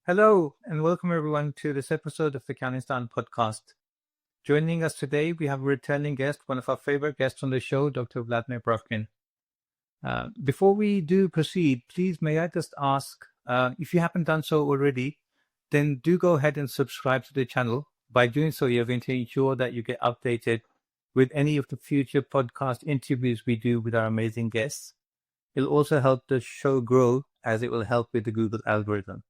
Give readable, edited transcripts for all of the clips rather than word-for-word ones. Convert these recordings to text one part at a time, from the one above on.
Hello, and welcome everyone to this episode of the Kianistan podcast. Joining us today, we have a returning guest, one of our favorite guests on the show, Dr. Vladimir Brovkin. Before we do proceed, please may I just ask, if you haven't done so already, then do go ahead and subscribe to the channel. By doing so, you're going to ensure that you get updated with any of the future podcast interviews we do with our amazing guests. It'll also help the show grow as it will help with the Google algorithm.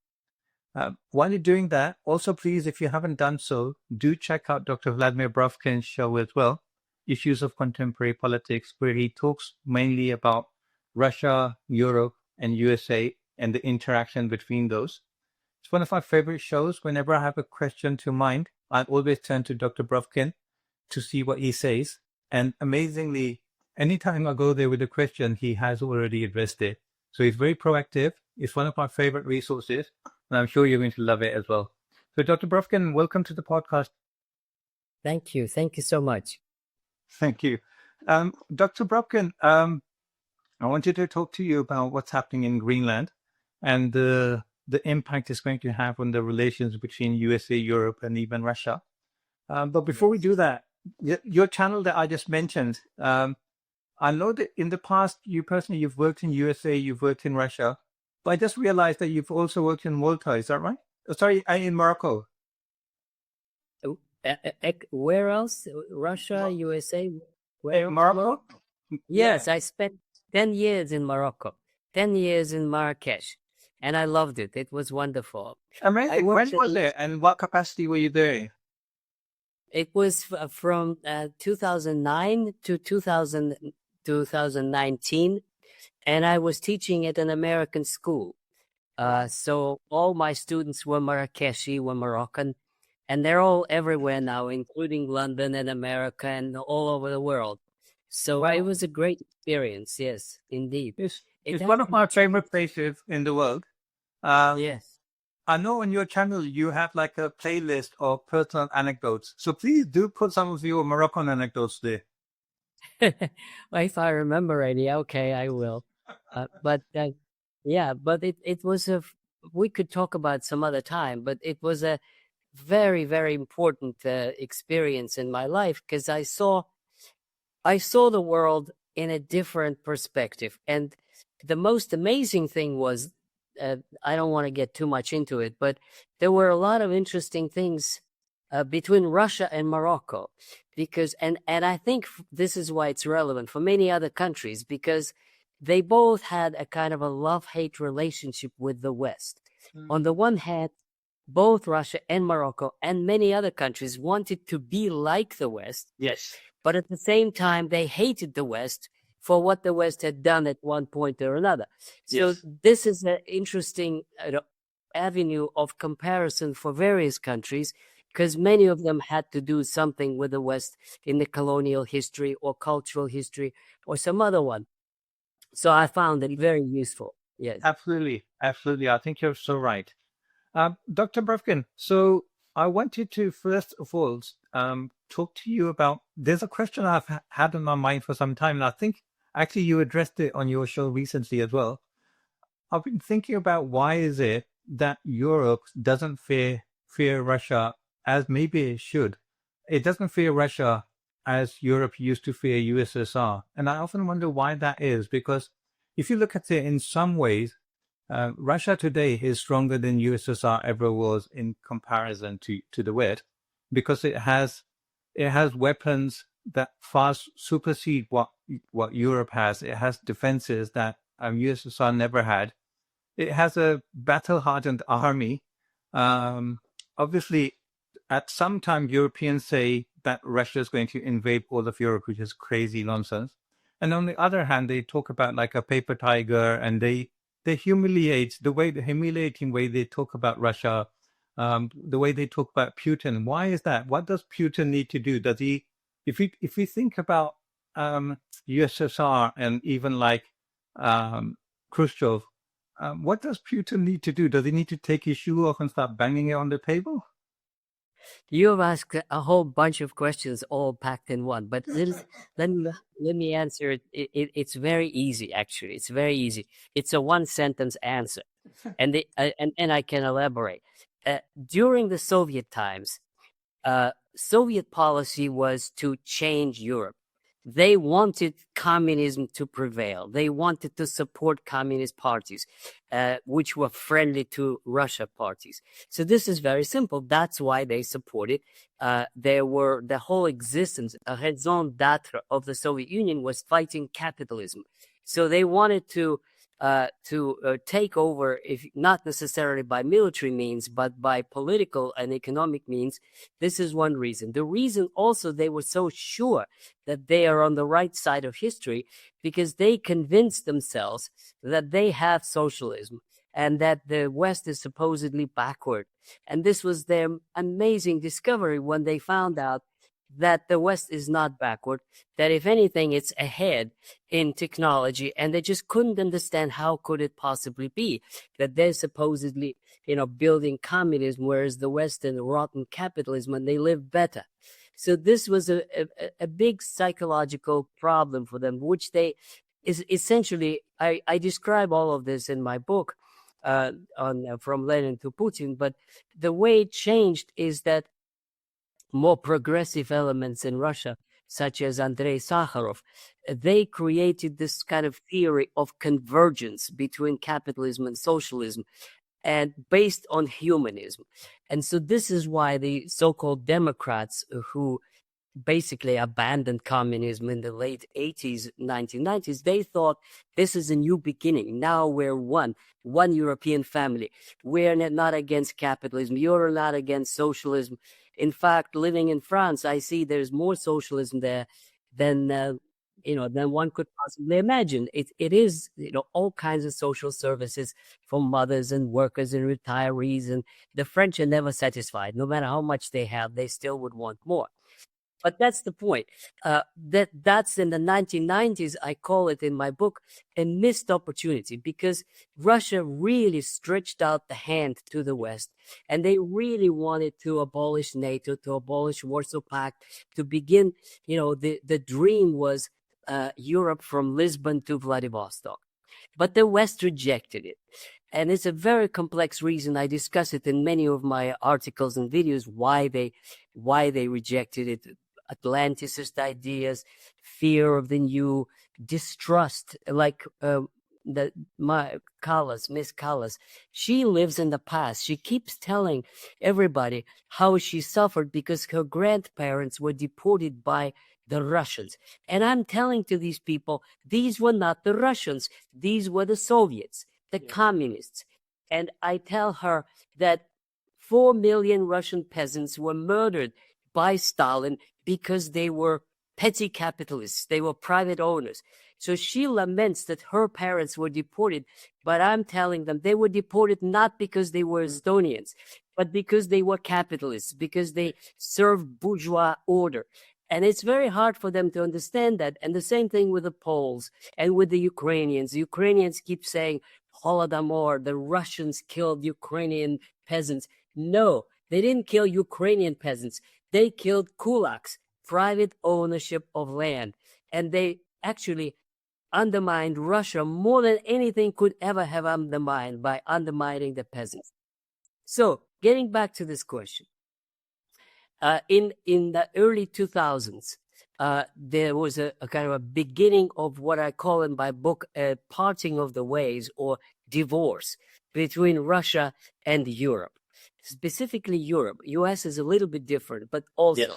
While you're doing that, also please, if you haven't done so, do check out Dr. Vladimir Brovkin's show as well, Issues of Contemporary Politics, where he talks mainly about Russia, Europe, and USA and the interaction between those. It's one of my favorite shows. Whenever I have a question to mind, I always turn to Dr. Brovkin to see what he says. And amazingly, anytime I go there with a question, he has already addressed it. So he's very proactive. It's one of my favorite resources, and I'm sure you're going to love it as well. So Dr. Brovkin, welcome to the podcast. Thank you. Thank you so much. Thank you. Dr. Brovkin, I wanted to talk to you about what's happening in Greenland and the impact it's going to have on the relations between USA, Europe, and even Russia. But before we do that, your channel that I just mentioned, I know that in the past, you've worked in USA, you've worked in Russia, but I just realized that you've also worked in Malta. Is that right? In Morocco. Where else? Russia, USA? Where? Morocco? Yes, I spent 10 years in Morocco, 10 years in Marrakesh, and I loved it. It was wonderful. Amazing. When was it, and what capacity were you there? It was from 2009 to 2019, and I was teaching at an American school. So all my students were Marrakeshi, were Moroccan, and they're all everywhere now, including London and America and all over the world. So Wow. it was a great experience. Yes, indeed. It's one of my favorite places in the world. Yes. I know on your channel you have like a playlist of personal anecdotes. So please do put some of your Moroccan anecdotes there. Well, if I remember right, yeah, okay, I will. But it was we could talk about some other time, but it was a very, very important experience in my life because I saw the world in a different perspective. And the most amazing thing was, I don't want to get too much into it, but there were a lot of interesting things between Russia and Morocco, because and I think this is why it's relevant for many other countries, because they both had a kind of a love-hate relationship with the West. On the one hand, both Russia and Morocco and many other countries wanted to be like the West. Yes. But at the same time, they hated the West for what the West had done at one point or another. So Yes. this is an interesting avenue of comparison for various countries, because many of them had to do something with the West in the colonial history or cultural history or some other one. So I found it very useful. Yes. Absolutely. Absolutely. I think you're so right. Dr. Brovkin, so I wanted to first of all talk to you about, there's a question I've had in my mind for some time, and I think actually you addressed it on your show recently as well. I've been thinking about why is it that Europe doesn't fear Russia as maybe it should. It doesn't fear Russia as Europe used to fear USSR. And I often wonder why that is, because if you look at it in some ways, Russia today is stronger than USSR ever was in comparison to the West, because it has weapons that far supersede what Europe has. It has defenses that USSR never had. It has a battle-hardened army. Obviously, at some time, Europeans say that Russia is going to invade all of Europe, which is crazy nonsense. And on the other hand, they talk about like a paper tiger, and they humiliate the humiliating way they talk about Russia, the way they talk about Putin. Why is that? What does Putin need to do? Does he, if we think about USSR and even like Khrushchev, what does Putin need to do? Does he need to take his shoe off and start banging it on the table? You've asked a whole bunch of questions all packed in one, but let me answer it. It's very easy, actually. It's very easy. It's a one sentence answer, and I can elaborate. During the Soviet times, Soviet policy was to change Europe. They wanted communism to prevail. They wanted to support communist parties, which were friendly to Russia parties. So this is very simple. That's why they supported. The whole existence, a raison d'être of the Soviet Union was fighting capitalism. So they wanted to take over, if not necessarily by military means, but by political and economic means. This is one reason. The reason also they were so sure that they are on the right side of history, because they convinced themselves that they have socialism and that the West is supposedly backward. And this was their amazing discovery when they found out that the West is not backward, that if anything, it's ahead in technology, and they just couldn't understand how could it possibly be that they're supposedly, building communism, whereas the West in rotten capitalism, and they live better. So this was a big psychological problem for them, which they is essentially, I describe all of this in my book From Lenin to Putin, but the way it changed is that more progressive elements in Russia, such as Andrei Sakharov, they created this kind of theory of convergence between capitalism and socialism, and based on humanism. And so this is why the so-called Democrats, who basically abandoned communism in the late 80s, 1990s, they thought this is a new beginning. Now we're one European family. We're not against capitalism. You're not against socialism. In fact, living in France, I see there's more socialism there than one could possibly imagine. It is, all kinds of social services for mothers and workers and retirees, and the French are never satisfied. No matter how much they have, they still would want more. But that's the point. That's in the 1990s, I call it in my book, a missed opportunity, because Russia really stretched out the hand to the West, and they really wanted to abolish NATO, to abolish Warsaw Pact, to begin, the dream was Europe from Lisbon to Vladivostok. But the West rejected it. And it's a very complex reason. I discuss it in many of my articles and videos, why they rejected it. Atlanticist ideas, fear of the new, distrust, like Miss Callas, she lives in the past. She keeps telling everybody how she suffered because her grandparents were deported by the Russians. And I'm telling to these people, these were not the Russians. These were the Soviets, the communists. And I tell her that 4 million Russian peasants were murdered by Stalin because they were petty capitalists. They were private owners. So she laments that her parents were deported, but I'm telling them they were deported not because they were Estonians, but because they were capitalists, because they served bourgeois order. And it's very hard for them to understand that. And the same thing with the Poles and with the Ukrainians. The Ukrainians keep saying, Holodomor, the Russians killed Ukrainian peasants. No, they didn't kill Ukrainian peasants. They killed kulaks, private ownership of land. And they actually undermined Russia more than anything could ever have undermined, by undermining the peasants. So, getting back to this question. In the early 2000s, there was a kind of a beginning of what I call in my book a parting of the ways, or divorce, between Russia and Europe. Specifically Europe. US is a little bit different, but also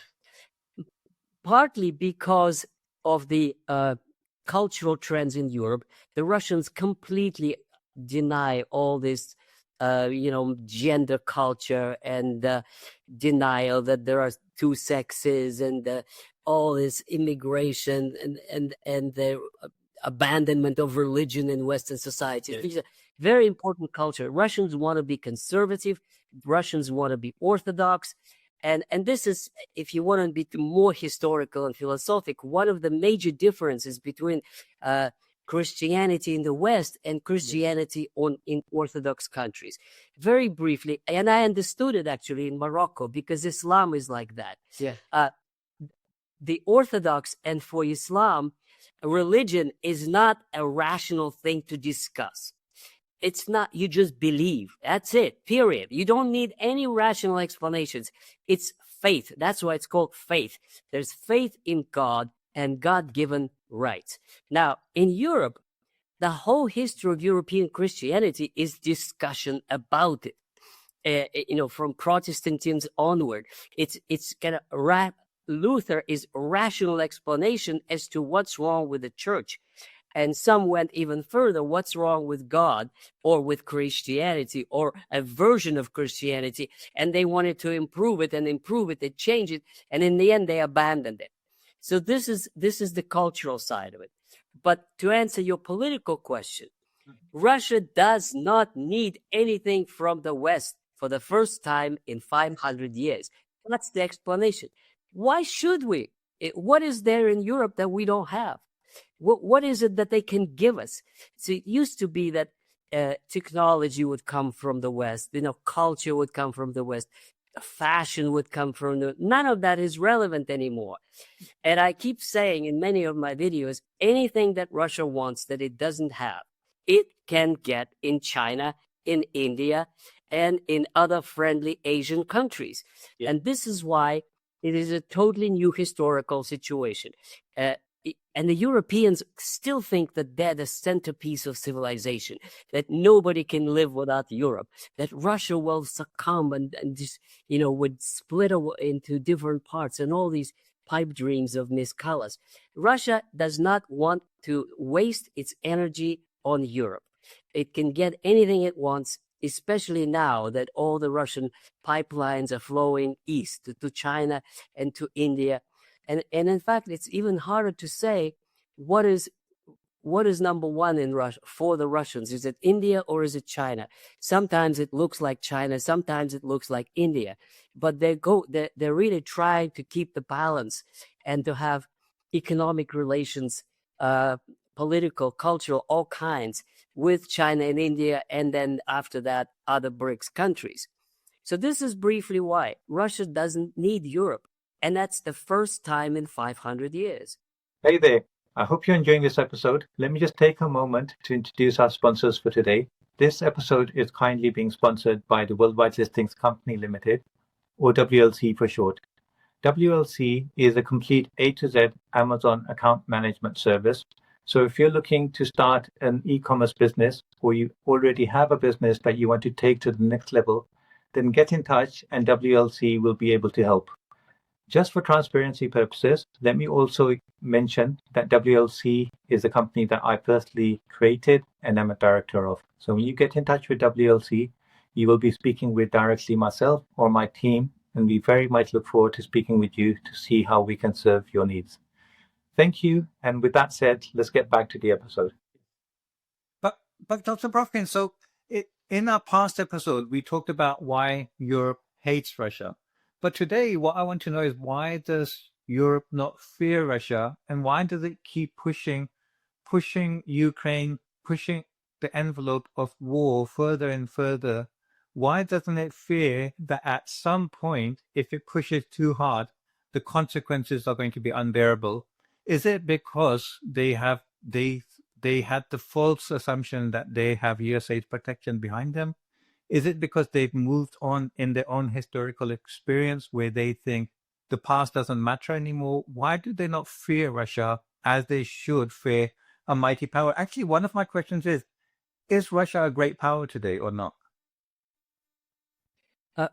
partly because of the cultural trends in Europe, the Russians completely deny all this gender culture, and denial that there are two sexes, and all this immigration and the abandonment of religion in Western society. It's a very important culture. Russians want to be conservative. Russians want to be orthodox. And this is, if you want to be more historical and philosophic, one of the major differences between Christianity in the West and Christianity in Orthodox countries. Very briefly, and I understood it actually in Morocco because Islam is like that. The Orthodox, and for Islam, religion is not a rational thing to discuss. It's not, you just believe. That's it, period. You don't need any rational explanations. It's faith. That's why it's called faith. There's faith in God and God-given rights. Now, in Europe, the whole history of European Christianity is discussion about it. From Protestantism onward, it's kind of Luther is rational explanation as to what's wrong with the church. And some went even further. What's wrong with God or with Christianity or a version of Christianity? And they wanted to improve it. They changed it. And in the end, they abandoned it. So this is the cultural side of it. But to answer your political question, Russia does not need anything from the West for the first time in 500 years. That's the explanation. Why should we? What is there in Europe that we don't have? What is it that they can give us? So it used to be that technology would come from the West, culture would come from the West, fashion would come from none of that is relevant anymore. And I keep saying in many of my videos, anything that Russia wants that it doesn't have, it can get in China, in India, and in other friendly Asian countries. Yeah. And this is why it is a totally new historical situation. And the Europeans still think that they're the centerpiece of civilization, that nobody can live without Europe, that Russia will succumb and just, would split into different parts and all these pipe dreams of Miss Callas. Russia does not want to waste its energy on Europe. It can get anything it wants, especially now that all the Russian pipelines are flowing east to China and to India. And in fact, it's even harder to say what is number one in Russia for the Russians. Is it India or is it China? Sometimes it looks like China, sometimes it looks like India. But they're really trying to keep the balance and to have economic relations, political, cultural, all kinds with China and India, and then after that, other BRICS countries. So this is briefly why Russia doesn't need Europe. And that's the first time in 500 years. Hey there. I hope you're enjoying this episode. Let me just take a moment to introduce our sponsors for today. This episode is kindly being sponsored by the Worldwide Listings Company Limited, or WLC for short. WLC is a complete A to Z Amazon account management service. So if you're looking to start an e-commerce business, or you already have a business that you want to take to the next level, then get in touch and WLC will be able to help. Just for transparency purposes, let me also mention that WLC is a company that I personally created and am a director of. So when you get in touch with WLC, you will be speaking with directly myself or my team, and we very much look forward to speaking with you to see how we can serve your needs. Thank you. And with that said, let's get back to the episode. But Dr. Brovkin, so in our past episode, we talked about why Europe hates Russia. But today, what I want to know is why does Europe not fear Russia, and why does it keep pushing Ukraine, pushing the envelope of war further and further? Why doesn't it fear that at some point, if it pushes too hard, the consequences are going to be unbearable? Is it because they had the false assumption that they have USA's protection behind them? Is it because they've moved on in their own historical experience where they think the past doesn't matter anymore? Why do they not fear Russia as they should fear a mighty power? Actually, one of my questions is Russia a great power today or not?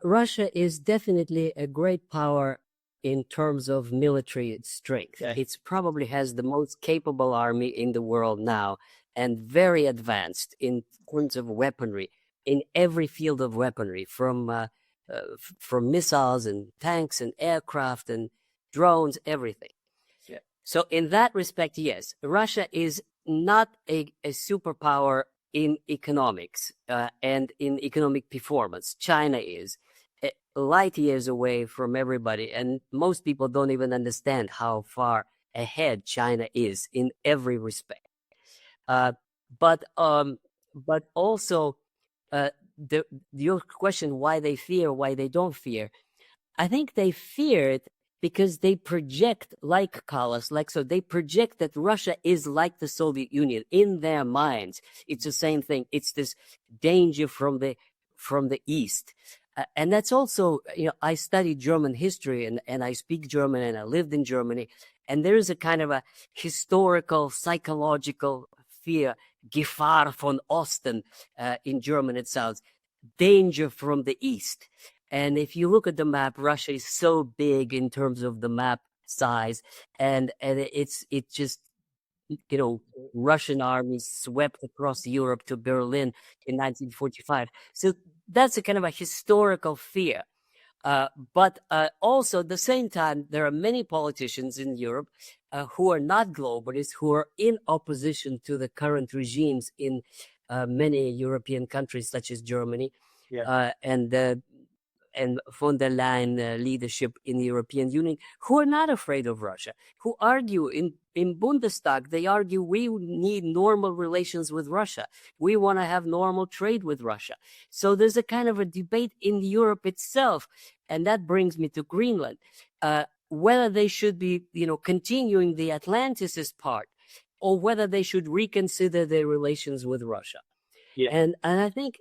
Russia is definitely a great power in terms of military strength. Okay. It probably has the most capable army in the world now and very advanced in terms of weaponry. In every field of weaponry, from missiles and tanks and aircraft and drones, everything. Yeah. So in that respect, yes, Russia is not a superpower in economics and in economic performance. China is light years away from everybody, and most people don't even understand how far ahead China is in every respect. Uh, but also, uh, your question, why they fear, why they don't fear. I think they fear it because they project, like Callas, like so, they project that Russia is like the Soviet Union in their minds. It's the same thing. It's this danger from the east. And that's also, I studied German history, and I speak German, and I lived in Germany. And there is a kind of a historical, psychological fear, Gefahr von Osten. In German, it sounds danger from the east. And if you look at the map, Russia is so big in terms of the map size, and it just, Russian armies swept across Europe to Berlin in 1945. So that's a kind of a historical fear. But also at the same time, there are many politicians in Europe who are not globalists, who are in opposition to the current regimes in many European countries, such as Germany. Yeah. And von der Leyen leadership in the European Union, who are not afraid of Russia, who argue in Bundestag, they argue we need normal relations with Russia. We want to have normal trade with Russia. So there's a kind of a debate in Europe itself. And that brings me to Greenland, whether they should be, continuing the Atlanticist part, or whether they should reconsider their relations with Russia. Yeah. And I think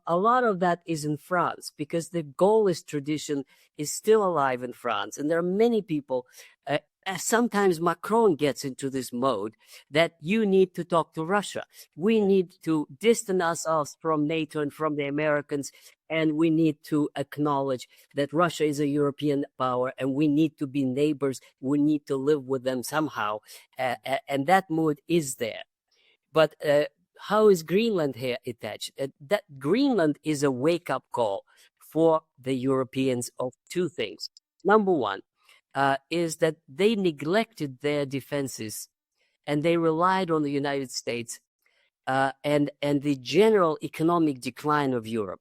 a lot of that is in France, because the Gaullist tradition is still alive in France. And there are many people, sometimes Macron gets into this mode that you need to talk to Russia. We need to distance ourselves from NATO and from the Americans, and we need to acknowledge that Russia is a European power, and we need to be neighbors. We need to live with them somehow. And that mood is there. But how is Greenland here attached? That Greenland is a wake-up call for the Europeans of two things. Number one is that they neglected their defenses, and they relied on the United States, and the general economic decline of Europe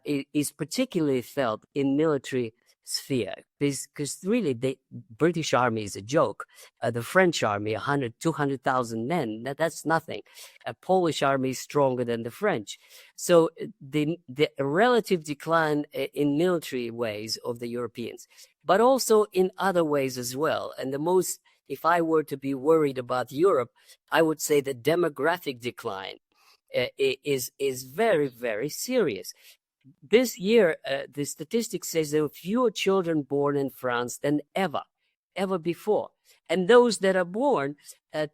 is particularly felt in military sphere, because really the British army is a joke. The French army, 200,000 men, that's nothing. A Polish army is stronger than the French. So the relative decline in military ways of the Europeans, but also in other ways as well. And the most, if I were to be worried about Europe, I would say the demographic decline is very, very serious. This year, the statistics says there are fewer children born in France than ever before. And those that are born,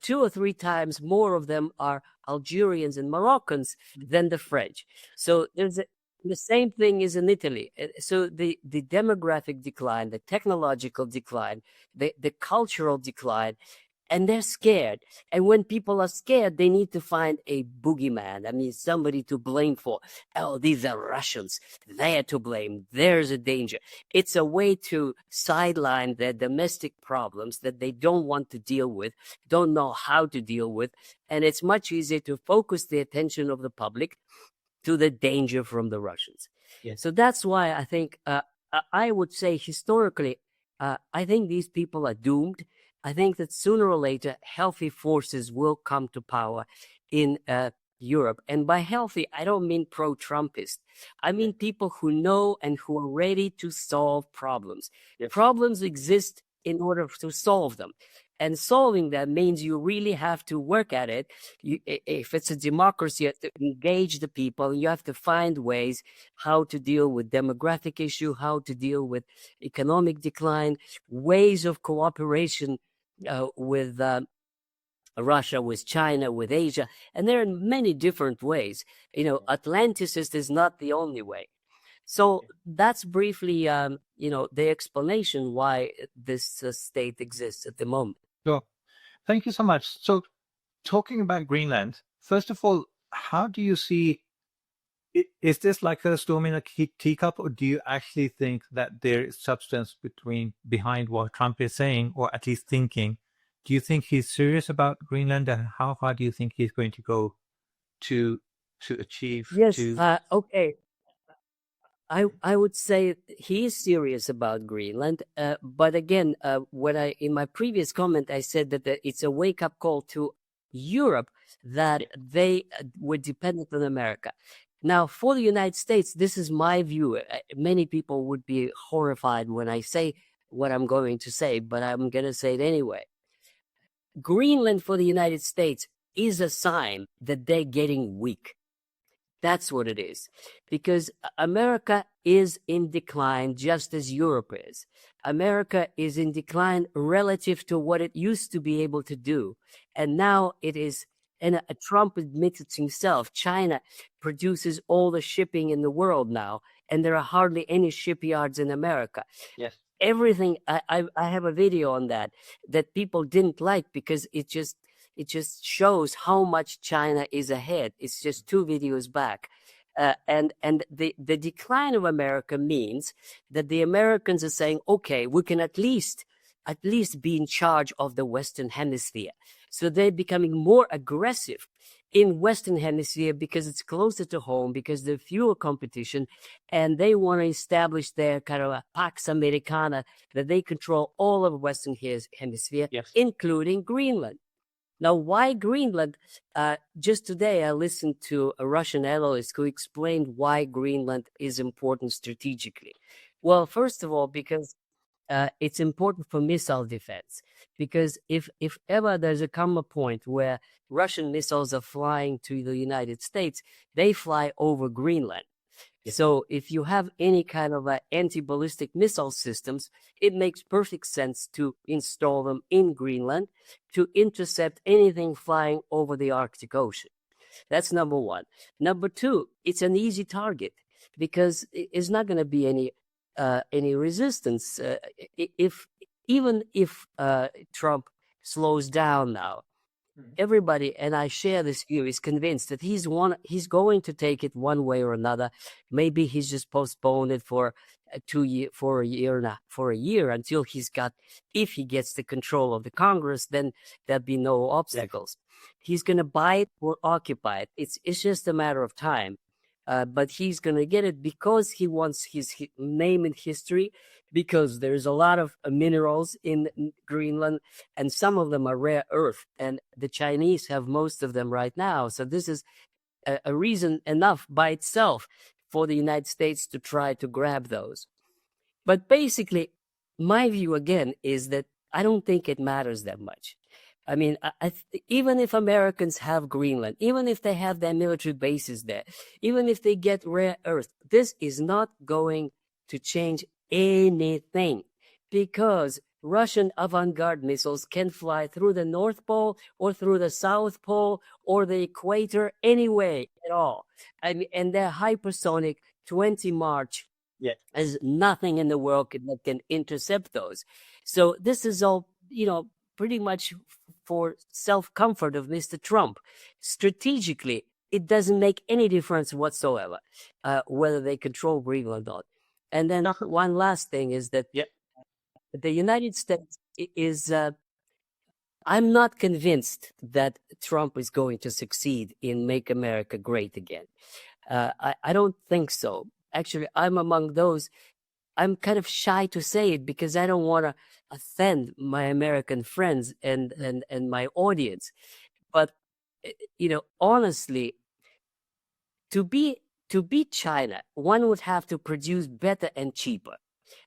2 or 3 times more of them are Algerians and Moroccans than the French. So the same thing is in Italy. So the demographic decline, the technological decline, the cultural decline, and they're scared. And when people are scared, they need to find a boogeyman. I mean, somebody to blame for. Oh, these are Russians. They're to blame. There's a danger. It's a way to sideline their domestic problems that they don't want to deal with, don't know how to deal with. And it's much easier to focus the attention of the public to the danger from the Russians. Yes. So that's why I think, I would say historically, I think these people are doomed. I think that sooner or later, healthy forces will come to power in Europe. And by healthy, I don't mean pro-Trumpist. I mean people who know and who are ready to solve problems. Yes. Problems exist in order to solve them. And solving that means you really have to work at it. If it's a democracy, you have to engage the people. You have to find ways how to deal with demographic issue, how to deal with economic decline, ways of cooperation with Russia, with China, with Asia. And there are many different ways. Atlanticist is not the only way. So that's briefly, the explanation why this state exists at the moment. Sure. Thank you so much. So talking about Greenland, first of all, how do you see, is this like a storm in a teacup, or do you actually think that there is substance behind what Trump is saying, or at least thinking? Do you think he's serious about Greenland, and how far do you think he's going to go to achieve? Yes. Okay. I would say he is serious about Greenland, but again, in my previous comment, I said that it's a wake-up call to Europe that they were dependent on America. Now, for the United States, this is my view. Many people would be horrified when I say what I'm going to say, but I'm going to say it anyway. Greenland for the United States is a sign that they're getting weak. That's what it is. Because America is in decline just as Europe is. America is in decline relative to what it used to be able to do. And now it is, and Trump admits it himself, China produces all the shipping in the world now, and there are hardly any shipyards in America. Yes. Everything, I have a video on that people didn't like because it just shows how much China is ahead. It's just 2 videos back. And the decline of America means that the Americans are saying, okay, we can at least be in charge of the Western Hemisphere. So they're becoming more aggressive in Western Hemisphere because it's closer to home, because there's fewer competition, and they want to establish their kind of a Pax Americana, that they control all of Western Hemisphere, Yes. including Greenland. Now, why Greenland? Just today, I listened to a Russian analyst who explained why Greenland is important strategically. Well, first of all, because it's important for missile defense. Because if ever there's a come a point where Russian missiles are flying to the United States, they fly over Greenland. So if you have any kind of anti-ballistic missile systems, it makes perfect sense to install them in Greenland to intercept anything flying over the Arctic Ocean. That's number one. Number two, it's an easy target because it's not going to be any resistance. Even if Trump slows down now, everybody, and I share this view, is convinced that he's going to take it one way or another. Maybe he's just postponed it for a year until if he gets the control of the Congress, then there'll be no obstacles. He's going to buy it or occupy it. It's just a matter of time. But he's going to get it because he wants his name in history, because there's a lot of minerals in Greenland, and some of them are rare earth, and the Chinese have most of them right now. So this is a reason enough by itself for the United States to try to grab those. But basically, my view again is that I don't think it matters that much. I mean, even if Americans have Greenland, even if they have their military bases there, even if they get rare earth, this is not going to change anything, because Russian avant-garde missiles can fly through the North Pole or through the South Pole or the equator anyway at all. I mean, and they're hypersonic, 20 March. Yeah. There's nothing in the world that can intercept those. So this is all, pretty much for self-comfort of Mr. Trump. Strategically, it doesn't make any difference whatsoever whether they control Greenland or not. And then one last thing is that the United States is, I'm not convinced that Trump is going to succeed in Make America Great Again. I don't think so. Actually, I'm among those. I'm kind of shy to say it because I don't want to offend my American friends and my audience. But, honestly, to beat China, one would have to produce better and cheaper.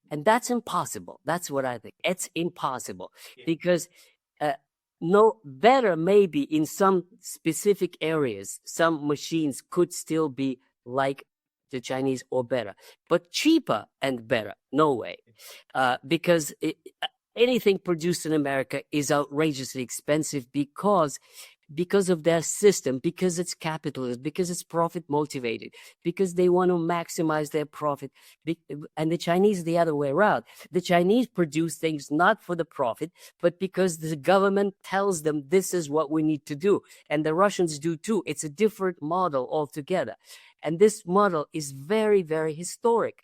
And that's impossible. That's what I think. It's impossible because no better, maybe in some specific areas, some machines could still be like the Chinese or better, but cheaper and better, no way. Because anything produced in America is outrageously expensive because of their system, because it's capitalist, because it's profit motivated, because they want to maximize their profit. And the Chinese, the other way around. The Chinese produce things not for the profit, but because the government tells them this is what we need to do. And the Russians do too. It's a different model altogether. And this model is very, very historic.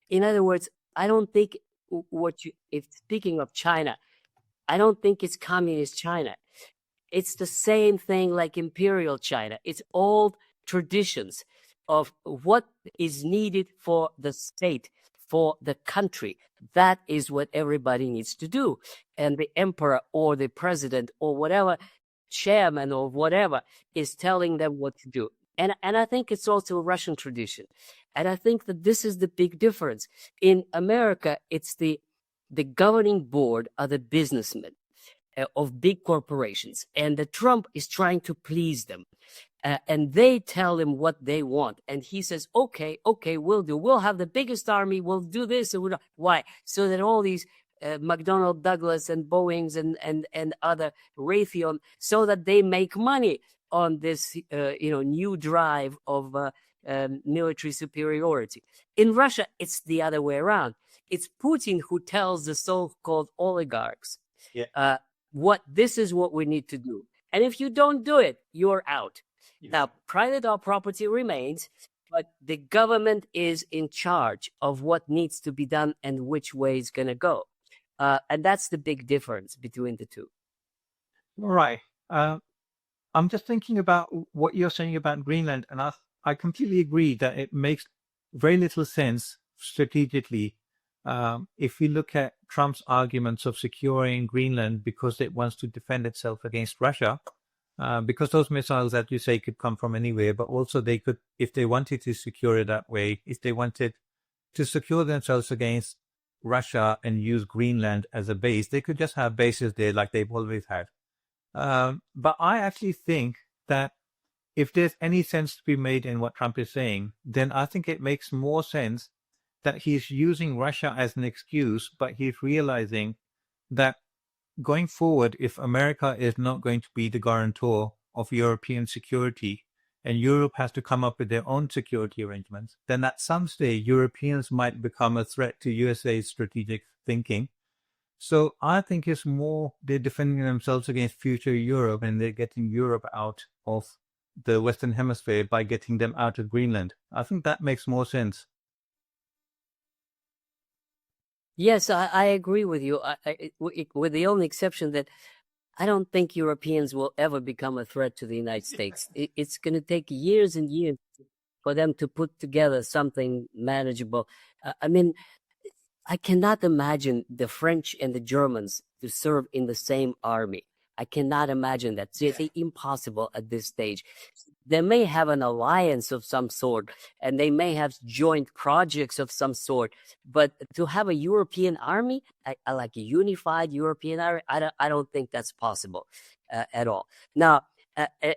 In other words, I don't think if speaking of China, I don't think it's communist China. It's the same thing like imperial China. It's old traditions of what is needed for the state, for the country. That is what everybody needs to do. And the emperor or the president or whatever chairman or whatever is telling them what to do. And I think it's also a Russian tradition. And I think that this is the big difference. In America, it's the governing board are the businessmen of big corporations, and the Trump is trying to please them. And they tell him what they want. And he says, okay, we'll have the biggest army, we'll do this. Why? So that all these McDonnell Douglas and Boeings and other Raytheon, so that they make money on this new drive of military superiority. In Russia, it's the other way around. It's Putin who tells the so-called oligarchs, this is what we need to do. And if you don't do it, you're out. Yes. Now, private property remains, but the government is in charge of what needs to be done and which way it's going to go. And that's the big difference between the two. All right. I'm just thinking about what you're saying about Greenland, and I completely agree that it makes very little sense strategically. If you look at Trump's arguments of securing Greenland because it wants to defend itself against Russia, because those missiles, as you say, could come from anywhere, but also they could, if they wanted to secure it that way, if they wanted to secure themselves against Russia and use Greenland as a base, they could just have bases there like they've always had. But I actually think that if there's any sense to be made in what Trump is saying, then I think it makes more sense that he's using Russia as an excuse, but he's realizing that going forward, if America is not going to be the guarantor of European security and Europe has to come up with their own security arrangements, then at some stage Europeans might become a threat to USA's strategic thinking. So I think it's more they're defending themselves against future Europe, and they're getting Europe out of the Western Hemisphere by getting them out of Greenland. I think that makes more sense. Yes, I agree with you, with the only exception that I don't think Europeans will ever become a threat to the United States. It's going to take years and years for them to put together something manageable. I mean, I cannot imagine the French and the Germans to serve in the same army. I cannot imagine that. It's impossible at this stage. They may have an alliance of some sort, and they may have joint projects of some sort, but to have a European army, like a unified European army, I don't think that's possible at all. Now,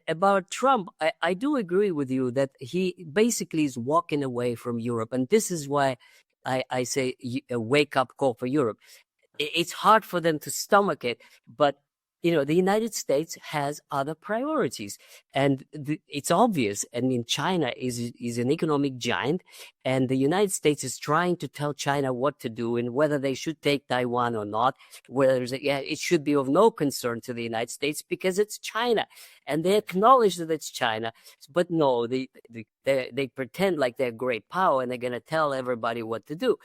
about Trump, I do agree with you that he basically is walking away from Europe, and this is why I say a wake-up call for Europe. It's hard for them to stomach it, but the United States has other priorities, and it's obvious. I mean, China is an economic giant, and the United States is trying to tell China what to do and whether they should take Taiwan or not. Whether it should be of no concern to the United States because it's China, and they acknowledge that it's China. But no, they pretend like they're great power and they're going to tell everybody what to do.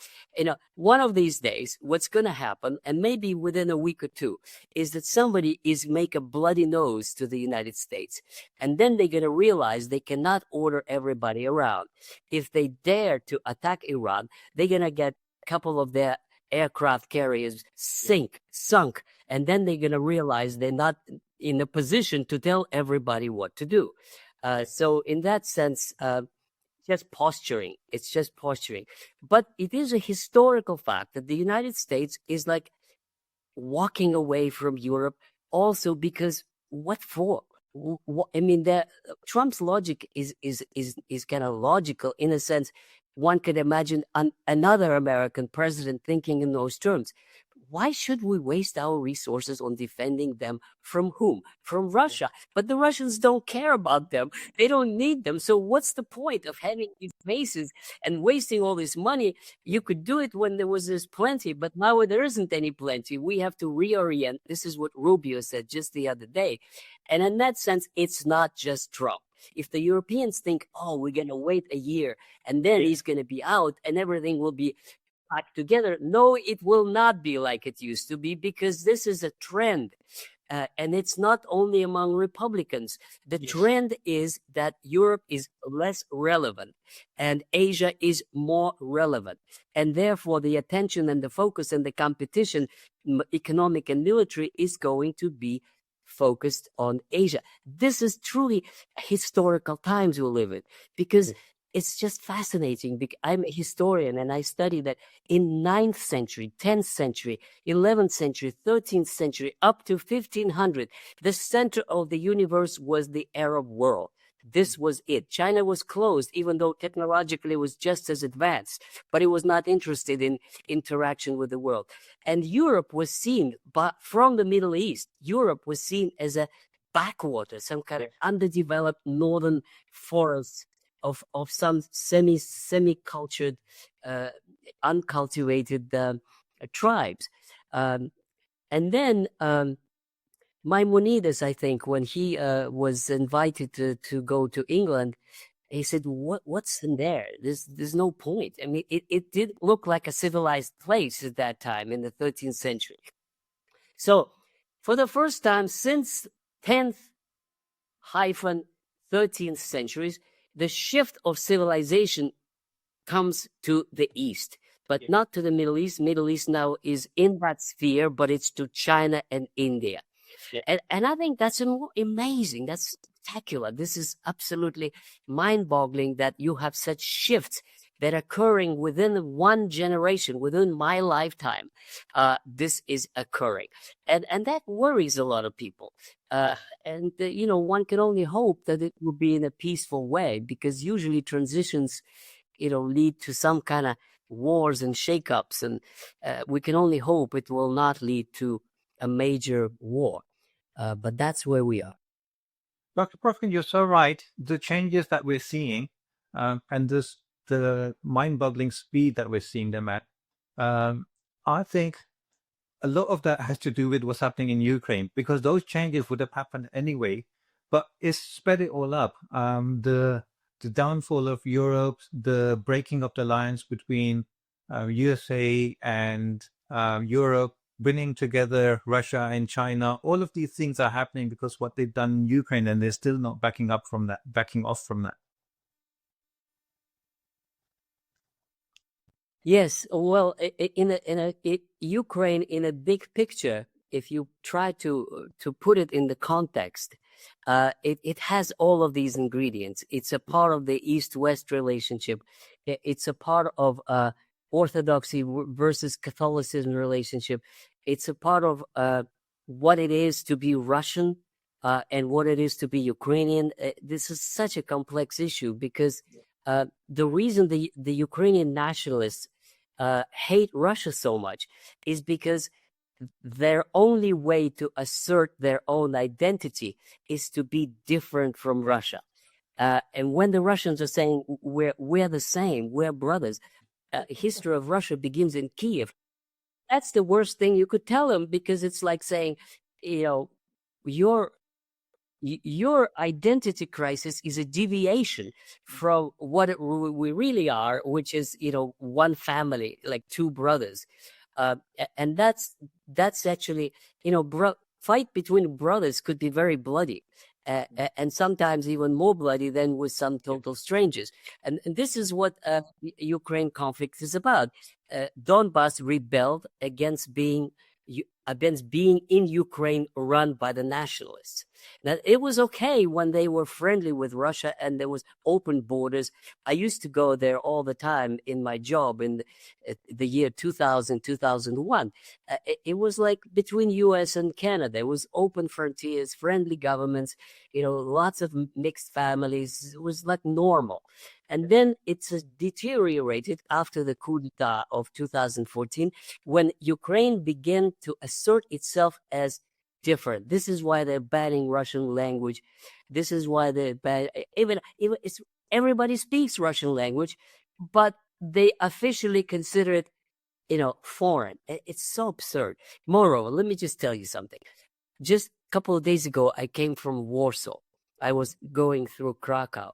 One of these days, what's going to happen, and maybe within a week or two, is that somebody is make a bloody nose to the United States. And then they're going to realize they cannot order everybody around. If they dare to attack Iran, they're going to get a couple of their aircraft carriers sunk. And then they're going to realize they're not in a position to tell everybody what to do. So in that sense, just posturing. It's just posturing. But it is a historical fact that the United States is like walking away from Europe also because what for? I mean, Trump's logic is kind of logical in a sense. One could imagine another American president thinking in those terms. Why should we waste our resources on defending them from whom? From Russia. But the Russians don't care about them. They don't need them. So what's the point of having these bases and wasting all this money? You could do it when there's plenty, but now there isn't any plenty. We have to reorient. This is what Rubio said just the other day. And in that sense, it's not just Trump. If the Europeans think, we're going to wait a year and then he's going to be out and everything will be back together. No, it will not be like it used to be because this is a trend. And it's not only among Republicans. The trend is that Europe is less relevant and Asia is more relevant. And therefore, the attention and the focus and the competition, economic and military, is going to be focused on Asia. This is truly historical times we live in, because it's just fascinating. I'm a historian, and I study that in 9th century, 10th century, 11th century, 13th century, up to 1500, the center of the universe was the Arab world. This was it. China was closed, even though technologically it was just as advanced, but it was not interested in interaction with the world. And Europe was seen, but from the Middle East, Europe was seen as a backwater, some kind of underdeveloped northern forest of some semi-cultured, uncultivated tribes. And then Maimonides, I think, when he was invited to go to England, he said, what's in there? There's no point. I mean, it did look like a civilized place at that time in the 13th century. So for the first time since 10th-13th centuries, the shift of civilization comes to the East, but not to the Middle East. Middle East now is in that sphere, but it's to China and India. Yeah. And I think that's amazing. That's spectacular. This is absolutely mind-boggling that you have such shifts that are occurring within one generation, within my lifetime. This is occurring. And that worries a lot of people. One can only hope that it will be in a peaceful way, because usually transitions, lead to some kind of wars and shakeups. And we can only hope it will not lead to a major war. But that's where we are. Dr. Brovkin, you're so right. The changes that we're seeing, and the mind-boggling speed that we're seeing them at, I think a lot of that has to do with what's happening in Ukraine, because those changes would have happened anyway, but it's sped it all up. The downfall of Europe, the breaking of the alliance between USA and Europe, bringing together Russia and China, all of these things are happening because what they've done in Ukraine, and they're still not backing off from that. Yes, well, Ukraine in a big picture, if you try to put it in the context, it has all of these ingredients. It's a part of the East-West relationship. It's a part of Orthodoxy versus Catholicism relationship. It's a part of what it is to be Russian and what it is to be Ukrainian. This is such a complex issue, because the reason the Ukrainian nationalists hate Russia so much is because their only way to assert their own identity is to be different from Russia. And when the Russians are saying we're the same, we're brothers, history of Russia begins in Kiev. That's the worst thing you could tell them, because it's like saying, your identity crisis is a deviation from what we really are, which is, one family, like two brothers. And that's actually, fight between brothers could be very bloody. And sometimes even more bloody than with some total strangers. And this is what Ukraine conflict is about. Donbass rebelled against being in Ukraine run by the nationalists. Now, it was okay when they were friendly with Russia and there was open borders. I used to go there all the time in my job in the year 2000, 2001. It was like between US and Canada. It was open frontiers, friendly governments, lots of mixed families. It was like normal. And then it's deteriorated after the coup d'etat of 2014, when Ukraine began to assert itself as different. This is why they're banning Russian language. This is why they're even everybody speaks Russian language, but they officially consider it, foreign. It's so absurd. Moreover, let me just tell you something. Just a couple of days ago, I came from Warsaw. I was going through Krakow.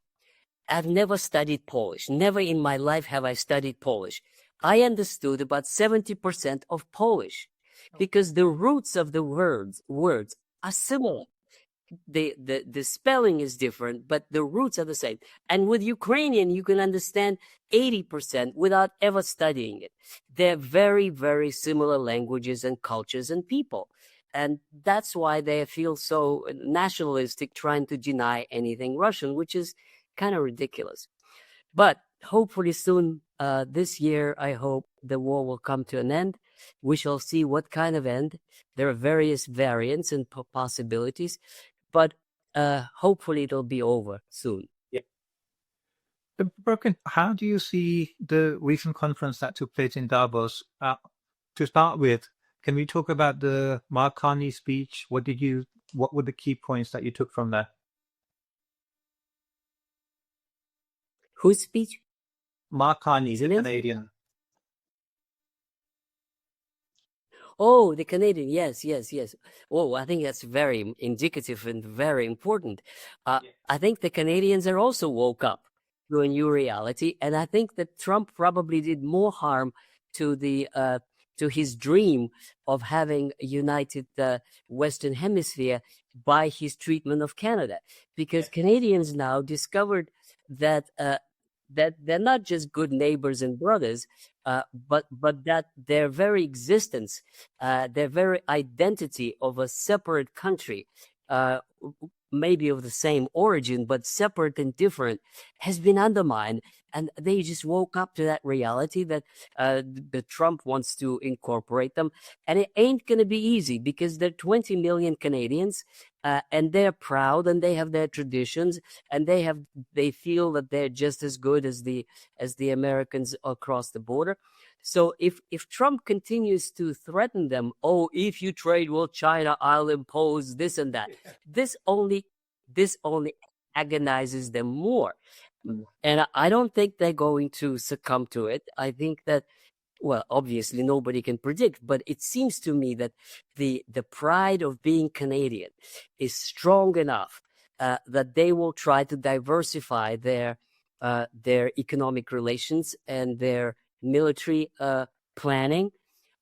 I've never studied Polish. Never in my life have I studied Polish. I understood about 70% of Polish because the roots of the words are similar. The spelling is different, but the roots are the same. And with Ukrainian, you can understand 80% without ever studying it. They're very, very similar languages and cultures and people. and that's why they feel so nationalistic, trying to deny anything Russian, which is kind of ridiculous. But hopefully soon, this year, I hope the war will come to an end. We shall see what kind of end. There are various variants and possibilities, but hopefully it'll be over soon. Yeah. Brovkin, how do you see the recent conference that took place in Davos? To start with, can we talk about the Mark Carney speech? What were the key points that you took from that? Whose speech? Mark Carney, the Canadian. Oh, the Canadian. Yes, yes, yes. Oh, I think that's very indicative and very important. I think the Canadians are also woke up to a new reality, and I think that Trump probably did more harm to the to his dream of having a united Western Hemisphere by his treatment of Canada, because Canadians now discovered that that they're not just good neighbors and brothers, but that their very existence, their very identity of a separate country, maybe of the same origin, but separate and different, has been undermined. And they just woke up to that reality that Trump wants to incorporate them. And it ain't going to be easy, because there are 20 million Canadians, and they're proud, and they have their traditions, and they feel that they're just as good as the Americans across the border. So if Trump continues to threaten them, oh, if you trade with China, I'll impose this and that, this only agonizes them more. And I don't think they're going to succumb to it. I think that, well, obviously nobody can predict, but it seems to me that the pride of being Canadian is strong enough that they will try to diversify their economic relations and their military planning.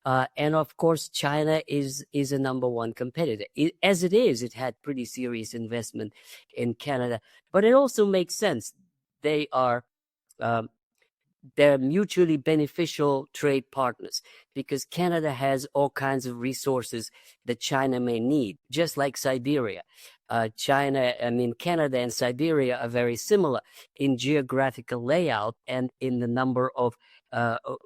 And of course, China is a number one competitor. As it is, it had pretty serious investment in Canada, but it also makes sense. They are they're mutually beneficial trade partners, because Canada has all kinds of resources that China may need, just like Siberia. Canada and Siberia are very similar in geographical layout and in the number of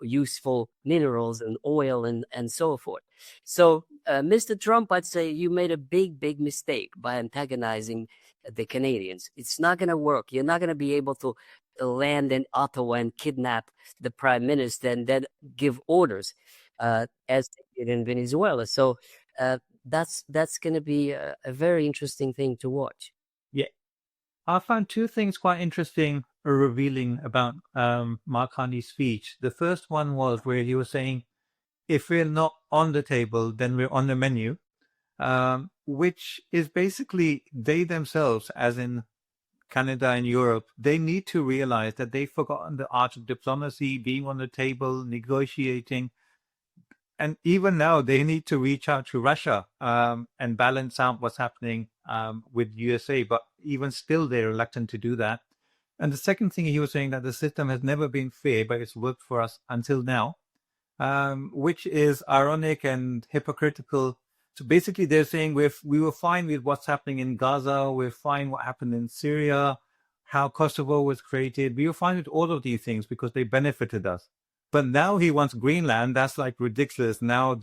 useful minerals and oil and so forth. So, Mr. Trump, I'd say you made a big mistake by antagonizing the Canadians. It's not going to work. You're not going to be able to land in Ottawa and kidnap the prime minister and then give orders, as they did in Venezuela. So that's going to be a very interesting thing to watch. Yeah, I found two things quite interesting or revealing about Mark Carney's speech. The first one was where he was saying, if we're not on the table, then we're on the menu, which is basically they themselves, as in Canada and Europe, they need to realize that they've forgotten the art of diplomacy, being on the table, negotiating. And even now, they need to reach out to Russia and balance out what's happening with USA. But even still, they're reluctant to do that. And the second thing, he was saying that the system has never been fair, but it's worked for us until now, which is ironic and hypocritical. So basically, they're saying we were fine with what's happening in Gaza. We're fine what happened in Syria, how Kosovo was created. We were fine with all of these things because they benefited us. But now he wants Greenland. That's like ridiculous. Now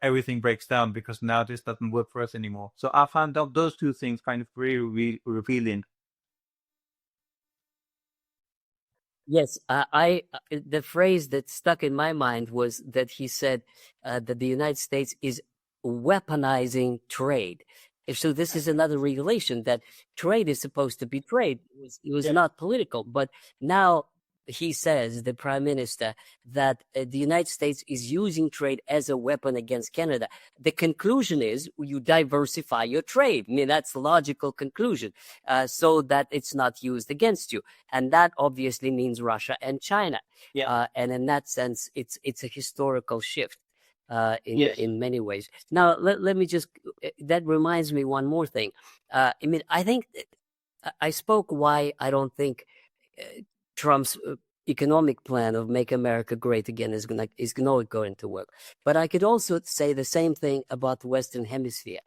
everything breaks down because now this doesn't work for us anymore. So I found out those two things kind of very revealing. Yes, the phrase that stuck in my mind was that he said that the United States is weaponizing trade. So this is another regulation that trade is supposed to be trade. It was not political, but now he says, the prime minister, that the United States is using trade as a weapon against Canada. The conclusion is you diversify your trade. I mean, that's the logical conclusion, so that it's not used against you. And that obviously means Russia and China. And in that sense, it's a historical shift in many ways. Now, let me just, that reminds me one more thing. I think I spoke why I don't think Trump's economic plan of Make America Great Again is not going to work. But I could also say the same thing about the Western Hemisphere.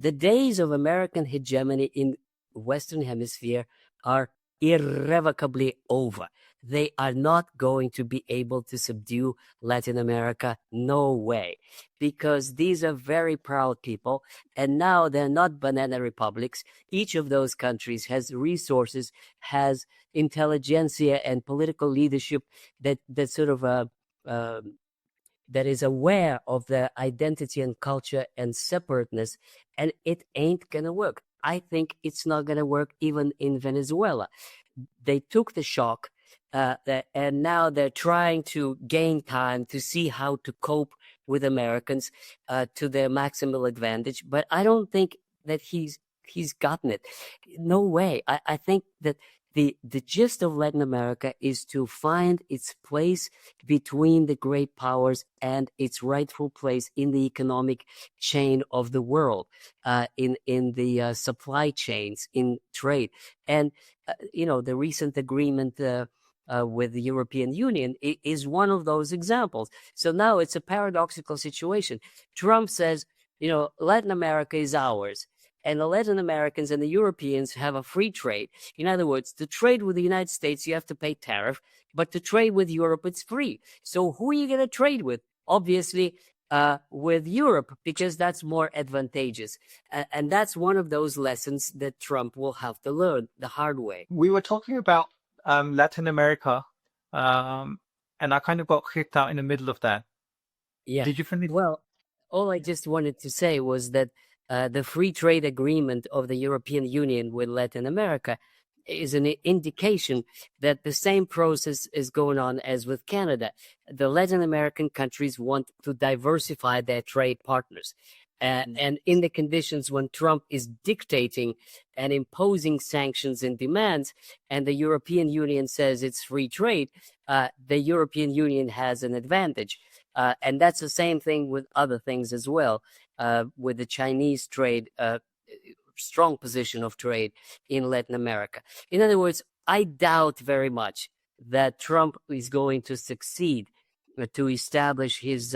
The days of American hegemony in Western Hemisphere are irrevocably over. They are not going to be able to subdue Latin America. No way. Because these are very proud people, and now they're not banana republics. Each of those countries has resources, has intelligentsia and political leadership that sort of that is aware of their identity and culture and separateness, and it ain't gonna work. I think it's not gonna work even in Venezuela. They took the shock, and now they're trying to gain time to see how to cope with Americans to their maximal advantage. But I don't think that he's gotten it. No way. I think that the gist of Latin America is to find its place between the great powers and its rightful place in the economic chain of the world, in the supply chains, in trade. And, the recent agreement with the European Union is one of those examples. So now it's a paradoxical situation. Trump says, Latin America is ours. And the Latin Americans and the Europeans have a free trade. In other words, to trade with the United States, you have to pay tariff, but to trade with Europe, it's free. So who are you going to trade with? Obviously, with Europe, because that's more advantageous. And that's one of those lessons that Trump will have to learn the hard way. We were talking about Latin America, and I kind of got kicked out in the middle of that. Yeah. Did you finish? Well, all I just wanted to say was that the free trade agreement of the European Union with Latin America is an indication that the same process is going on as with Canada. The Latin American countries want to diversify their trade partners. And in the conditions when Trump is dictating and imposing sanctions and demands, and the European Union says it's free trade, the European Union has an advantage. And that's the same thing with other things as well, with the Chinese trade, strong position of trade in Latin America. In other words, I doubt very much that Trump is going to succeed to establish his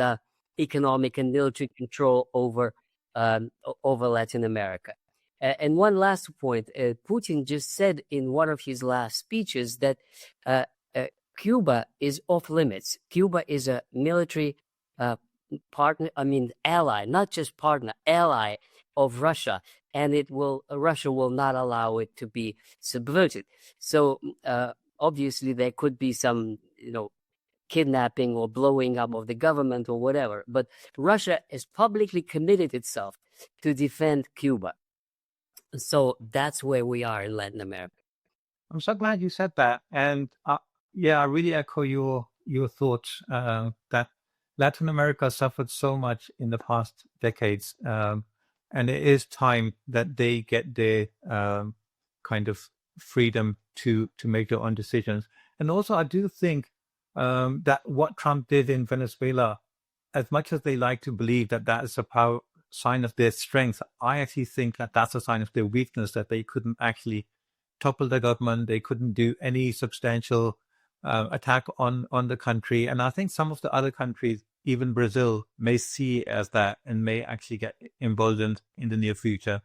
economic and military control over Latin America. And one last point, Putin just said in one of his last speeches that Cuba is off limits. Cuba is a military partner, ally, not just partner, ally of Russia, and Russia will not allow it to be subverted. So obviously there could be some, kidnapping or blowing up of the government or whatever, but Russia has publicly committed itself to defend Cuba. So that's where we are in Latin America. I'm so glad you said that, and I really echo your thoughts that Latin America suffered so much in the past decades, and it is time that they get their kind of freedom to make their own decisions. And also, I do think that what Trump did in Venezuela, as much as they like to believe that is a sign of their strength, I actually think that that's a sign of their weakness, that they couldn't actually topple the government, they couldn't do any substantial attack on the country. And I think some of the other countries, even Brazil, may see it as that and may actually get emboldened in the near future.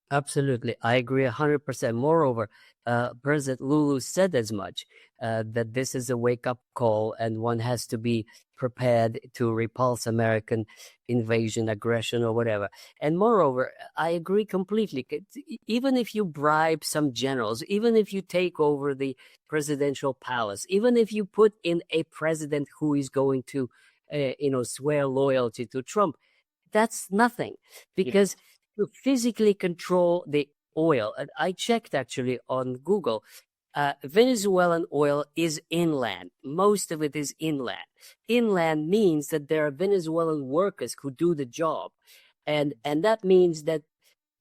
Absolutely. I agree 100%. Moreover, President Lulu said as much, that this is a wake-up call and one has to be prepared to repulse American invasion, aggression, or whatever. And moreover, I agree completely. Even if you bribe some generals, even if you take over the presidential palace, even if you put in a president who is going to, swear loyalty to Trump, that's nothing, because to physically control the oil, and I checked actually on Google, Venezuelan oil is inland. Most of it is inland. Inland means that there are Venezuelan workers who do the job, and that means that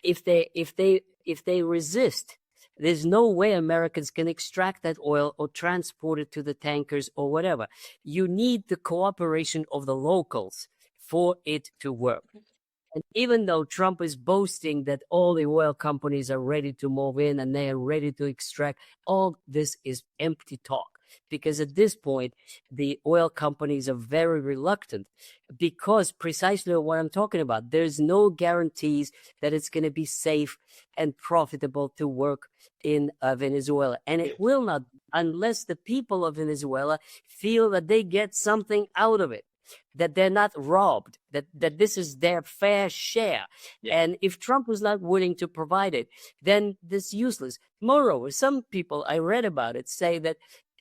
if they resist, there's no way Americans can extract that oil or transport it to the tankers or whatever. You need the cooperation of the locals for it to work. And even though Trump is boasting that all the oil companies are ready to move in and they are ready to extract, all this is empty talk. because at this point, the oil companies are very reluctant because precisely what I'm talking about, there's no guarantees that it's going to be safe and profitable to work in Venezuela. And it will not unless the people of Venezuela feel that they get something out of it, that they're not robbed, that this is their fair share. Yeah. And if Trump was not willing to provide it, then this is useless. Moreover, some people I read about it say that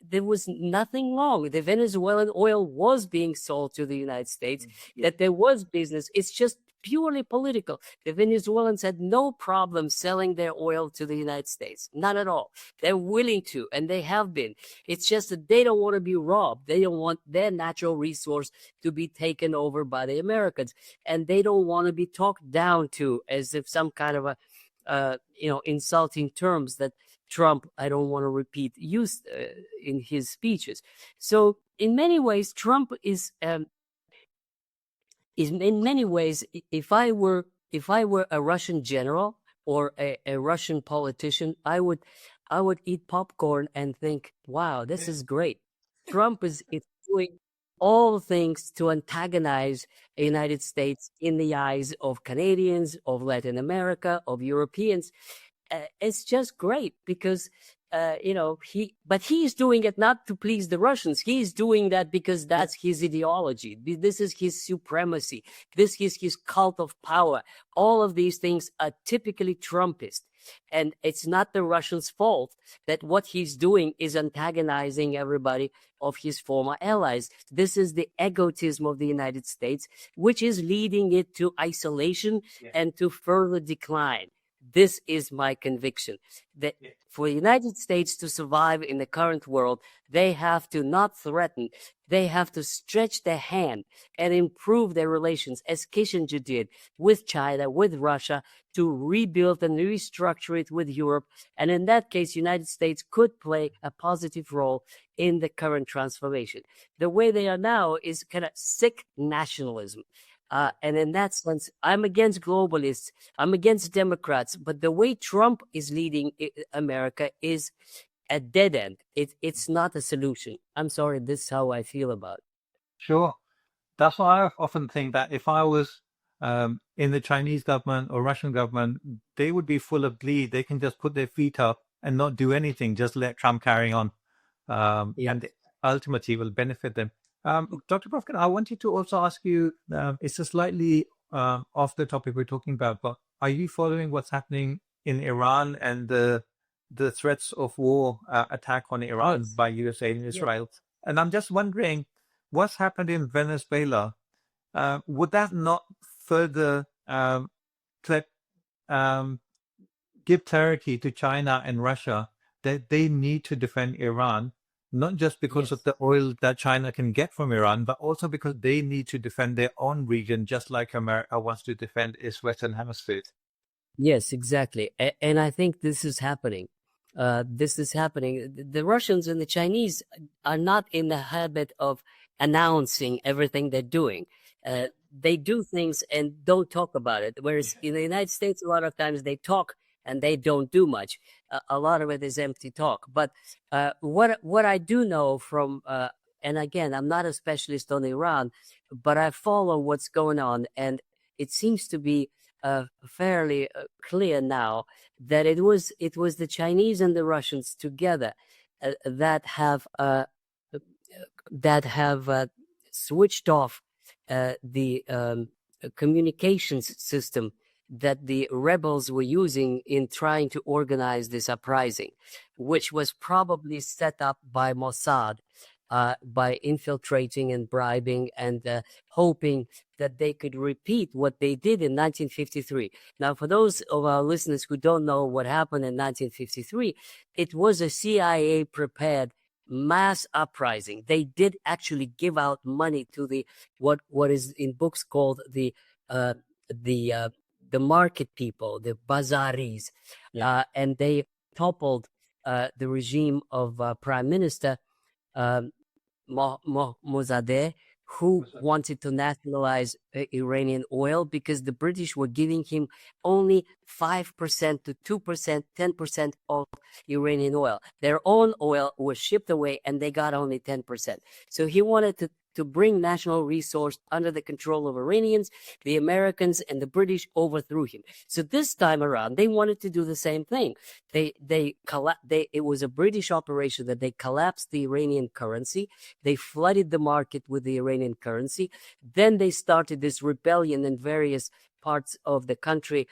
there was nothing wrong. The Venezuelan oil was being sold to the United States, that there was business. It's just purely political. The Venezuelans had no problem selling their oil to the United States. None at all. They're willing to, and they have been. It's just that they don't want to be robbed. They don't want their natural resource to be taken over by the Americans. And they don't want to be talked down to as if some kind of a, insulting terms that Trump, I don't want to repeat, used in his speeches. So in many ways, Trump is in many ways, if I were a Russian general or a Russian politician, I would eat popcorn and think, wow, this is great. Trump is doing all things to antagonize the United States in the eyes of Canadians, of Latin America, of Europeans. It's just great because he's doing it not to please the Russians. He's doing that because that's his ideology. This is his supremacy. This is his cult of power. All of these things are typically Trumpist. And it's not the Russians' fault that what he's doing is antagonizing everybody of his former allies. This is the egotism of the United States, which is leading it to isolation and to further decline. This is my conviction, that for the United States to survive in the current world, they have to not threaten. They have to stretch their hand and improve their relations, as Kissinger did with China, with Russia, to rebuild and restructure it with Europe. And in that case, the United States could play a positive role in the current transformation. The way they are now is kind of sick nationalism. And in that sense, I'm against globalists. I'm against Democrats. But the way Trump is leading America is a dead end. It's not a solution. I'm sorry, this is how I feel about it. Sure. That's why I often think that if I was in the Chinese government or Russian government, they would be full of glee. They can just put their feet up and not do anything, just let Trump carry on. And ultimately will benefit them. Dr. Brovkin, I wanted to also ask you, it's a slightly off the topic we're talking about, but are you following what's happening in Iran and the threats of war attack on Iran by USA and Israel? Yes. And I'm just wondering, what's happened in Venezuela? Would that not further give clarity to China and Russia that they need to defend Iran? Not just because of the oil that China can get from Iran, but also because they need to defend their own region, just like America wants to defend its Western Hemisphere. Yes, exactly. And I think this is happening. This is happening. The Russians and the Chinese are not in the habit of announcing everything they're doing. They do things and don't talk about it. Whereas in the United States, a lot of times they talk and they don't do much. A lot of it is empty talk. But what I do know from, and again, I'm not a specialist on Iran, but I follow what's going on. And it seems to be fairly clear now that it was the Chinese and the Russians together that have switched off the communications system that the rebels were using in trying to organize this uprising, which was probably set up by Mossad by infiltrating and bribing and hoping that they could repeat what they did in 1953. Now, for those of our listeners who don't know what happened in 1953, it was a CIA-prepared mass uprising. They did actually give out money to the what is in books called the market people, the bazaris, and they toppled the regime of Prime Minister Mosadeh, who wanted to nationalize Iranian oil because the British were giving him only 5% to 2%, 10% of Iranian oil. Their own oil was shipped away and they got only 10%. So he wanted to bring national resource under the control of Iranians. The Americans and the British overthrew him. So this time around, they wanted to do the same thing. It was a British operation that they collapsed the Iranian currency. They flooded the market with the Iranian currency. Then they started this rebellion in various parts of the country,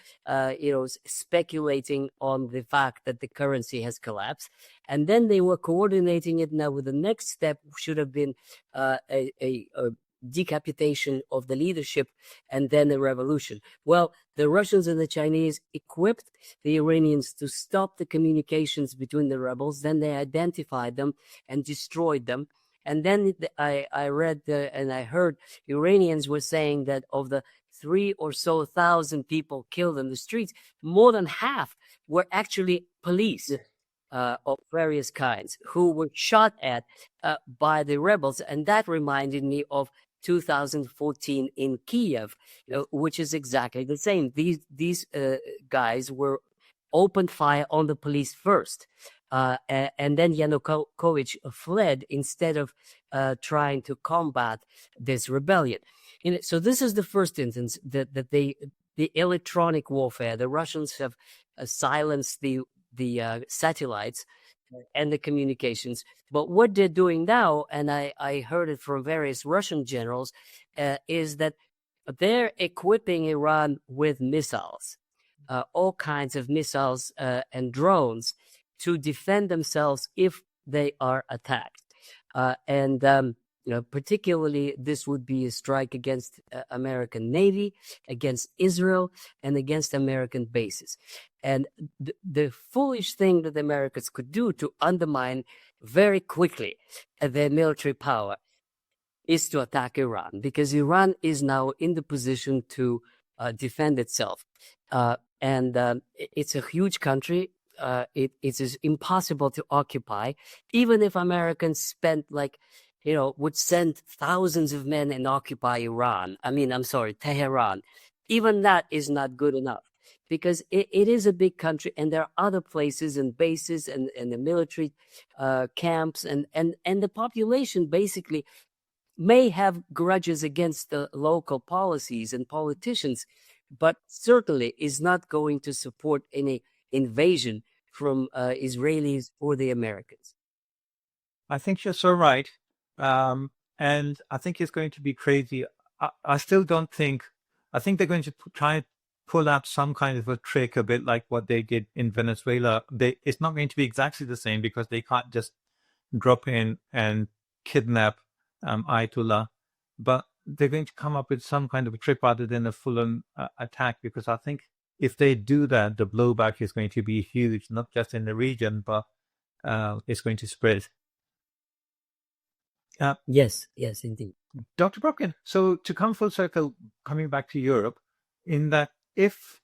speculating on the fact that the currency has collapsed. And then they were coordinating it now with the next step should have been a decapitation of the leadership and then a revolution. Well, the Russians and the Chinese equipped the Iranians to stop the communications between the rebels. Then they identified them and destroyed them. And then I read and I heard Iranians were saying that of the 3,000 or so people killed in the streets, more than half were actually police of various kinds who were shot at by the rebels. And that reminded me of 2014 in Kiev, which is exactly the same. These guys were opened fire on the police first. And then Yanukovych fled instead of trying to combat this rebellion. So this is the first instance that the electronic warfare. The Russians have silenced the satellites and the communications. But what they're doing now, and I heard it from various Russian generals, is that they're equipping Iran with missiles, all kinds of missiles and drones to defend themselves if they are attacked. Particularly this would be a strike against American Navy, against Israel, and against American bases. And the foolish thing that the Americans could do to undermine very quickly their military power is to attack Iran, because Iran is now in the position to defend itself. It's a huge country. It is impossible to occupy, even if Americans spent would send thousands of men and occupy Tehran. Even that is not good enough, because it is a big country and there are other places and bases and the military camps and the population basically may have grudges against the local policies and politicians, but certainly is not going to support any invasion from Israelis or the Americans. I think you're so right. And I think it's going to be crazy. I still don't think, I think they're going to try and pull out some kind of a trick, a bit like what they did in Venezuela. It's not going to be exactly the same because they can't just drop in and kidnap Ayatollah, but they're going to come up with some kind of a trick rather than a full-on attack, because I think if they do that, the blowback is going to be huge, not just in the region, but it's going to spread. Yes, indeed. Dr. Brovkin, so to come full circle, coming back to Europe, in that if,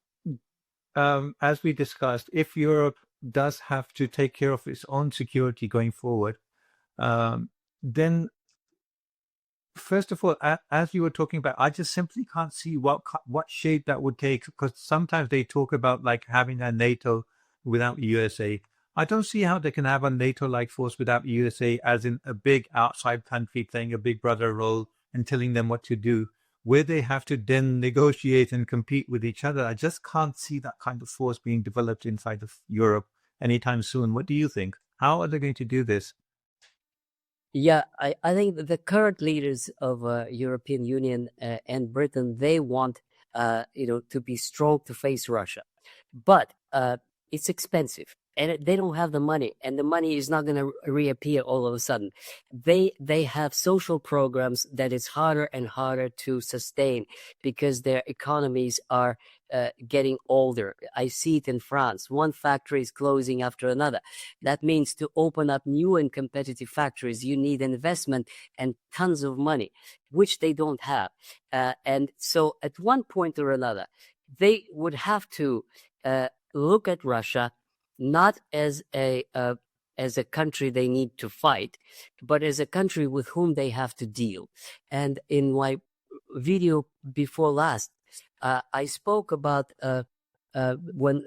as we discussed, if Europe does have to take care of its own security going forward, then first of all, as you were talking about, I just simply can't see what shape that would take, because sometimes they talk about like having a NATO without USA. I don't see how they can have a NATO-like force without USA, as in a big outside country playing a big brother role and telling them what to do, where they have to then negotiate and compete with each other. I just can't see that kind of force being developed inside of Europe anytime soon. What do you think? How are they going to do this? Yeah, I think that the current leaders of European Union and Britain, they want to be strong to face Russia, but it's expensive. And they don't have the money, and the money is not going to reappear all of a sudden. They have social programs that it's harder and harder to sustain because their economies are getting older. I see it in France. One factory is closing after another. That means to open up new and competitive factories, you need investment and tons of money, which they don't have. And so at one point or another, they would have to look at Russia not as a as a country they need to fight, but as a country with whom they have to deal. And in my video before last, I spoke about when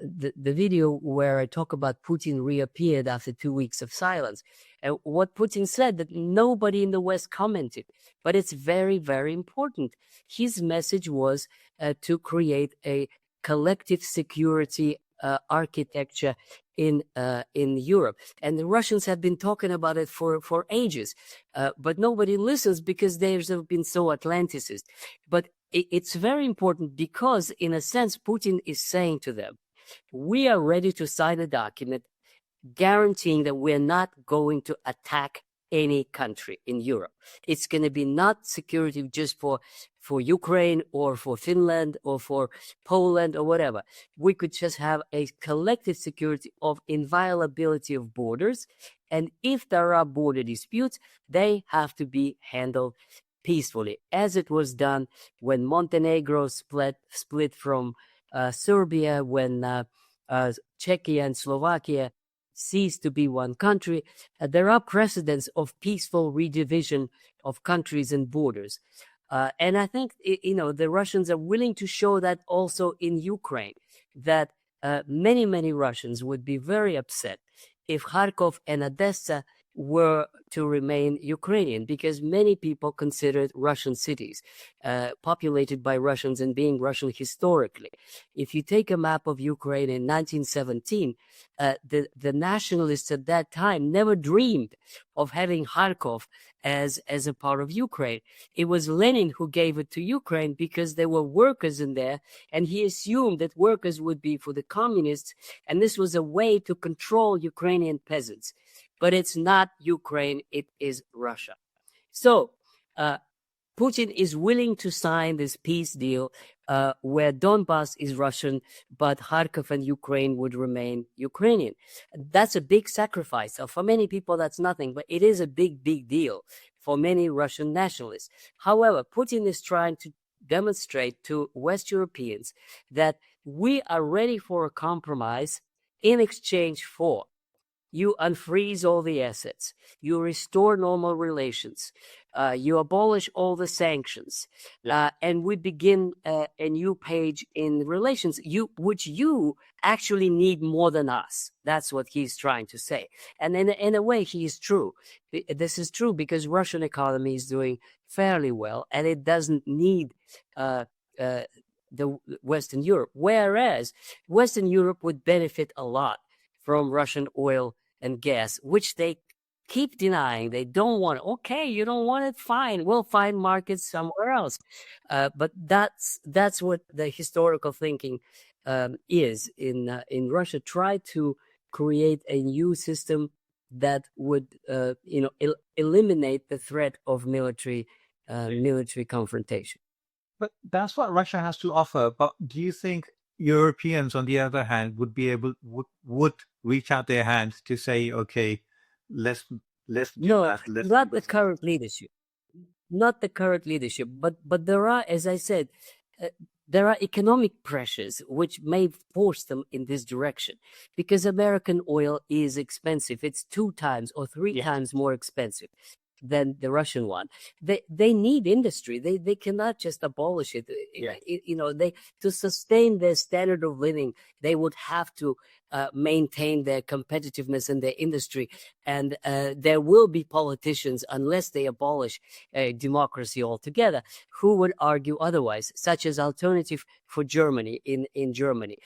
the video where I talk about Putin reappeared after 2 weeks of silence. And what Putin said that nobody in the West commented, but it's very, very important. His message was to create a collective security architecture in Europe, and the Russians have been talking about it for ages, but nobody listens because they've been so Atlanticist. But it's very important because, in a sense, Putin is saying to them, we are ready to sign a document guaranteeing that we're not going to attack any country in Europe. It's going to be not security just for Ukraine or for Finland or for Poland or whatever. We could just have a collective security of inviolability of borders. And if there are border disputes, they have to be handled peacefully, as it was done when Montenegro split from Serbia, when Czechia and Slovakia ceased to be one country. There are precedents of peaceful redivision of countries and borders. And I think, the Russians are willing to show that also in Ukraine, that many, many Russians would be very upset if Kharkov and Odessa were to remain Ukrainian, because many people considered Russian cities populated by Russians and being Russian historically. If you take a map of Ukraine in 1917, the nationalists at that time never dreamed of having Kharkov as a part of Ukraine. It was Lenin who gave it to Ukraine because there were workers in there, and he assumed that workers would be for the communists, and this was a way to control Ukrainian peasants. But it's not Ukraine, it is Russia. So Putin is willing to sign this peace deal where Donbass is Russian, but Kharkov and Ukraine would remain Ukrainian. That's a big sacrifice. So for many people, that's nothing, but it is a big, big deal for many Russian nationalists. However, Putin is trying to demonstrate to West Europeans that we are ready for a compromise in exchange for you unfreeze all the assets, you restore normal relations, you abolish all the sanctions, and we begin a new page in relations, which you actually need more than us. That's what he's trying to say. And in a way, he is true. This is true because Russian economy is doing fairly well, and it doesn't need the Western Europe, whereas Western Europe would benefit a lot from Russian oil and gas, which they keep denying. They don't want it. Okay, you don't want it? Fine. We'll find markets somewhere else. But that's what the historical thinking is in Russia. Try to create a new system that would eliminate the threat of military confrontation. But that's what Russia has to offer. But do you think Europeans, on the other hand, would reach out their hands to say, okay, let's no, not the current leadership, but there are, as I said, there are economic pressures which may force them in this direction, because American oil is expensive. It's 2 times or 3 times more expensive than the Russian one. They need industry. They cannot just abolish it. To sustain their standard of living, they would have to maintain their competitiveness in their industry. And there will be politicians, unless they abolish democracy altogether, who would argue otherwise, such as Alternative for Germany in Germany,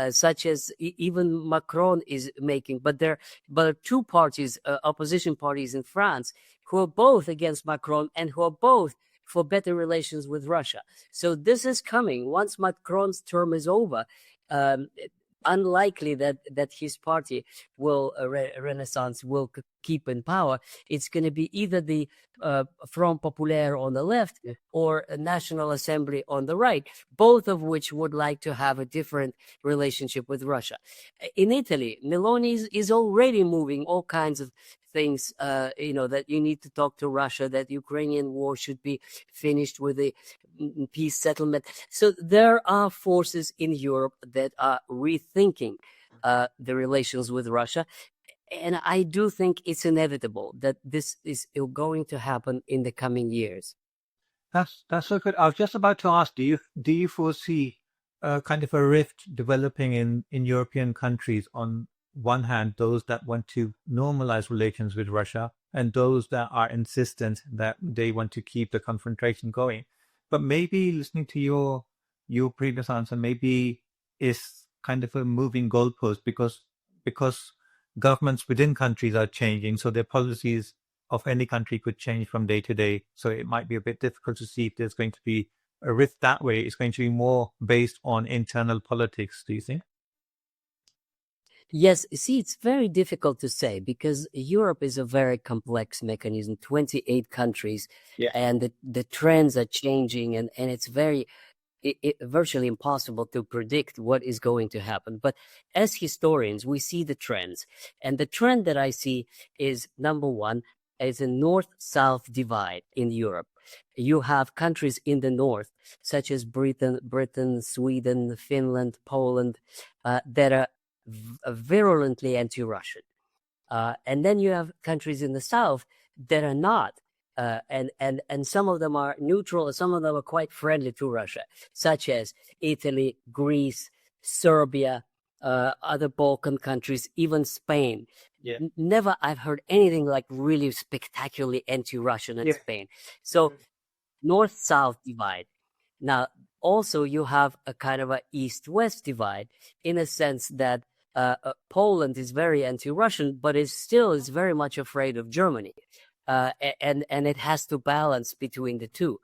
such as even Macron is making. But there are 2 parties, opposition parties in France, who are both against Macron and who are both for better relations with Russia. So this is coming. Once Macron's term is over, unlikely that his party will, Renaissance, will keep in power. It's going to be either the Front Populaire on the left or a National Assembly on the right, both of which would like to have a different relationship with Russia. In Italy, Meloni is already moving all kinds of things, that you need to talk to Russia, that Ukrainian war should be finished with a peace settlement. So there are forces in Europe that are rethinking the relations with Russia. And I do think it's inevitable that this is going to happen in the coming years. That's so good. I was just about to ask, do you foresee kind of a rift developing in European countries? On one hand, those that want to normalize relations with Russia, and those that are insistent that they want to keep the confrontation going. But maybe listening to your previous answer, maybe is kind of a moving goalpost because governments within countries are changing, so their policies of any country could change from day to day. So it might be a bit difficult to see if there's going to be a rift that way. It's going to be more based on internal politics, do you think? Yes, see, it's very difficult to say because Europe is a very complex mechanism, 28 countries, Yeah. and the trends are changing, and it's very virtually impossible to predict what is going to happen. But as historians, we see the trends. And the trend that I see is, number one, is a north-south divide in Europe. You have countries in the north, such as Britain, Sweden, Finland, Poland, that are virulently anti-Russian. And then you have countries in the south that are not. And some of them are neutral, and some of them are quite friendly to Russia, such as Italy, Greece, Serbia, other Balkan countries, even Spain. Yeah. Never I've heard anything like really spectacularly anti-Russian in Spain. So north-south divide. Now, also you have a kind of a east-west divide in a sense that Poland is very anti-Russian, but is very much afraid of Germany. And it has to balance between the two.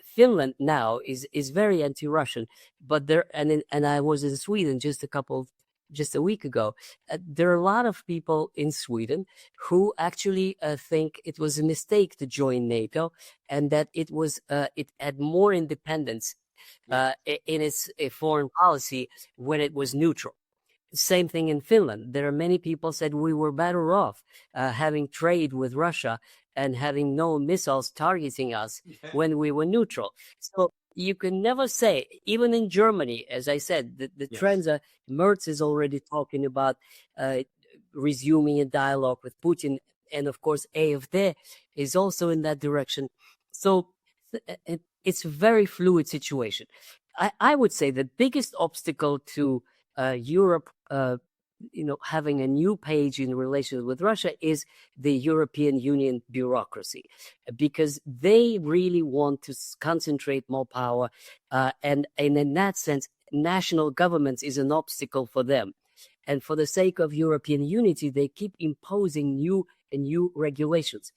Finland now is very anti-Russian, but and I was in Sweden just a week ago. There are a lot of people in Sweden who actually think it was a mistake to join NATO, and that it had more independence in its foreign policy when it was neutral. Same thing in Finland. There are many people said we were better off having trade with Russia and having no missiles targeting us when we were neutral. So you can never say, even in Germany, as I said, the trends are, Merz is already talking about resuming a dialogue with Putin. And of course, AfD is also in that direction. So it's a very fluid situation. I would say the biggest obstacle to Europe, having a new page in relations with Russia is the European Union bureaucracy, because they really want to concentrate more power, and in that sense, national governments is an obstacle for them. And for the sake of European unity, they keep imposing new regulations.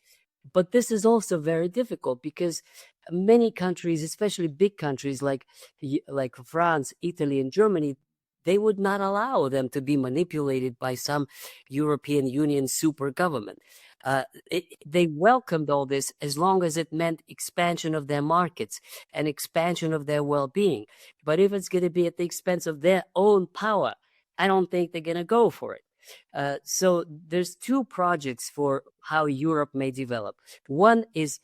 But this is also very difficult because many countries, especially big countries like France, Italy, and Germany, they would not allow them to be manipulated by some European Union super government. They welcomed all this as long as it meant expansion of their markets and expansion of their well-being. But if it's going to be at the expense of their own power, I don't think they're going to go for it. So there's two projects for how Europe may develop. One is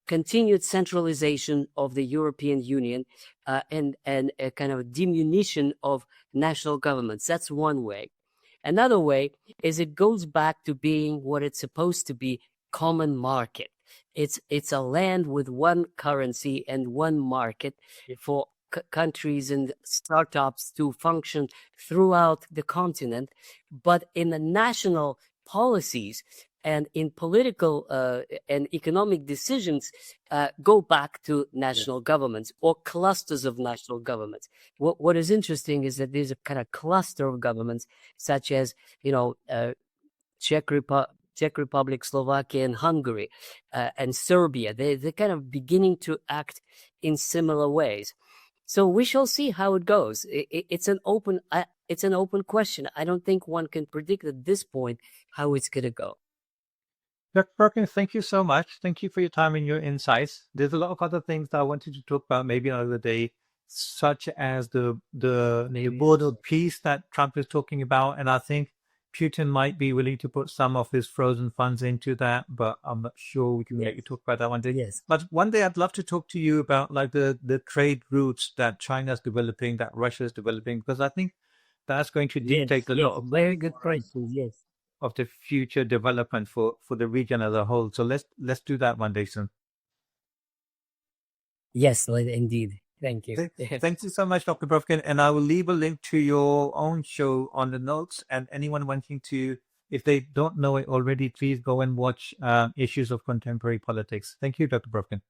continued centralization of the European Union and a kind of diminution of national governments. That's one way. Another way is it goes back to being what it's supposed to be, common market. It's a land with one currency and one market for countries and startups to function throughout the continent, but in the national policies and in political and economic decisions go back to national governments or clusters of national governments. What is interesting is that there's a kind of cluster of governments, such as Czech Republic, Slovakia, and Hungary, and Serbia. They're kind of beginning to act in similar ways. So we shall see how it goes. It's an open question. I don't think one can predict at this point how it's going to go. Dr. Brovkin, thank you so much. Thank you for your time and your insights. There's a lot of other things that I wanted to talk about maybe another day, such as the border peace that Trump is talking about. And I think Putin might be willing to put some of his frozen funds into that, but I'm not sure we can maybe talk about that one day. Yes. But one day I'd love to talk to you about like the trade routes that China's developing, that Russia's developing, because I think that's going to dictate a lot. Very good question. Yes. of the future development for the region as a whole. So let's do that one day soon. Yes, indeed. Thank you. Thank you so much, Dr. Brovkin. And I will leave a link to your own show on the notes. And anyone wanting to, if they don't know it already, please go and watch Issues of Contemporary Politics. Thank you, Dr. Brovkin.